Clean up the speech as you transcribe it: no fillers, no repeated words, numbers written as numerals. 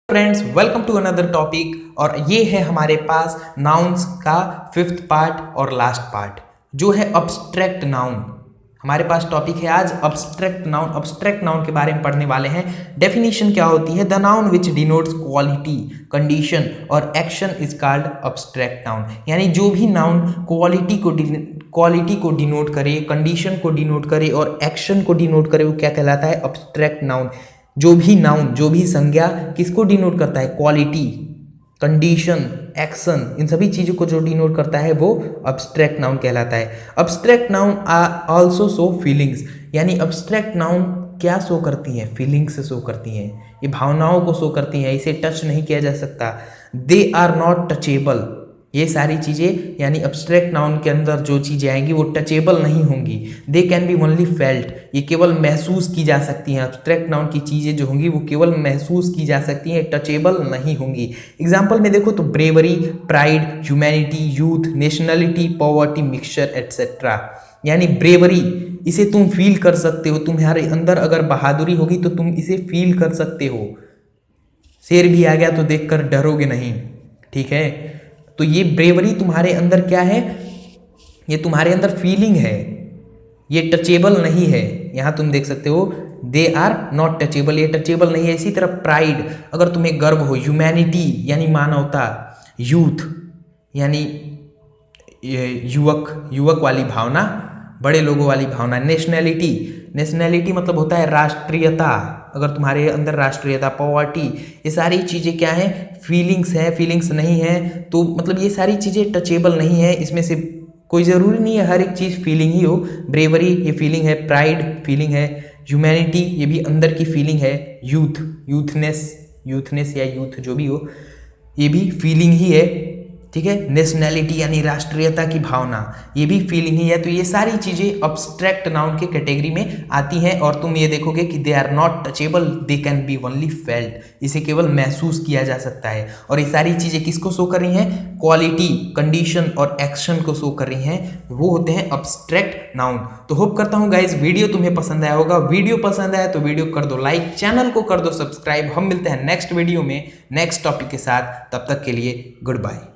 Friends, welcome to another topic. और ये है हमारे पास नाउन्स का फिफ्थ पार्ट और लास्ट पार्ट जो है अब्स्ट्रैक्ट नाउन। हमारे पास टॉपिक है आज अब्स्ट्रैक्ट नाउन। अब्स्ट्रैक्ट नाउन के बारे में पढ़ने वाले हैं। डेफिनेशन क्या होती है? The noun which denotes quality, condition और action is called abstract noun. यानी जो भी नाउन क्वालिटी को डिनोट करे, कंडीशन को डिनोट करे और एक्शन को डिनोट करे वो क्या कहलाता है? Abstract noun. जो भी नाउन, जो भी संज्ञा किसको डिनोट करता है? क्वालिटी, कंडीशन, एक्शन, इन सभी चीज़ों को जो डिनोट करता है वो अब्स्ट्रैक्ट नाउन कहलाता है। Abstract noun also show feelings. यानी अब्स्ट्रैक्ट नाउन क्या शो करती हैं? फीलिंग्स शो करती हैं, ये भावनाओं को शो करती हैं। इसे टच नहीं किया जा सकता। They are not touchable. ये सारी चीज़ें यानी अब्स्ट्रैक्ट नाउन के अंदर जो चीज़ें आएंगी वो टचेबल नहीं होंगी। दे कैन बी ओनली फेल्ट। ये केवल महसूस की जा सकती हैं। अब्स्ट्रैक्ट नाउन की चीज़ें जो होंगी वो केवल महसूस की जा सकती हैं, टचेबल नहीं होंगी। एग्जाम्पल में देखो तो bravery, pride, humanity, youth, nationality, poverty, mixture etcetera. यानी ब्रेवरी, इसे तुम फील कर सकते हो। तुम्हारे अंदर अगर बहादुरी होगी तो तुम इसे फील कर सकते हो। शेर भी आ गया तो देखकर डरोगे नहीं, ठीक है? तो ये ब्रेवरी तुम्हारे अंदर क्या है? ये तुम्हारे अंदर फीलिंग है, ये टचेबल नहीं है। यहां तुम देख सकते हो दे आर नॉट टचेबल, ये टचेबल नहीं है। इसी तरह प्राइड, अगर तुम्हें गर्व हो, ह्यूमैनिटी यानी मानवता, यूथ यानी युवक वाली भावना, बड़े लोगों वाली भावना, नेशनैलिटी मतलब होता है राष्ट्रीयता, अगर तुम्हारे अंदर राष्ट्रीयता, पॉवर्टी, ये सारी चीज़ें क्या है? फीलिंग्स है। फीलिंग्स नहीं है तो मतलब ये सारी चीज़ें टचेबल नहीं है। इसमें से कोई ज़रूरी नहीं है हर एक चीज़ फीलिंग ही हो। ब्रेवरी ये फीलिंग है, प्राइड फीलिंग है, ह्यूमैनिटी ये भी अंदर की फीलिंग है, यूथनेस या यूथ जो भी हो ये भी फीलिंग ही है, ठीक है? नेशनैलिटी यानी राष्ट्रीयता की भावना, ये भी फीलिंग ही है। तो ये सारी चीजें अब्स्ट्रैक्ट नाउन के कैटेगरी में आती हैं। और तुम ये देखोगे कि they are not touchable, they can be only felt. इसे केवल महसूस किया जा सकता है। और ये सारी चीजें किसको शो कर रही हैं? क्वालिटी, कंडीशन और एक्शन को शो कर रही हैं। वो होते हैं अब्स्ट्रैक्ट नाउन। तो होप करता हूँ गाइज वीडियो तुम्हें पसंद आया होगा। वीडियो पसंद आया तो वीडियो कर दो लाइक, चैनल को कर दो सब्सक्राइब। हम मिलते हैं नेक्स्ट वीडियो में नेक्स्ट टॉपिक के साथ। तब तक के लिए गुड बाय।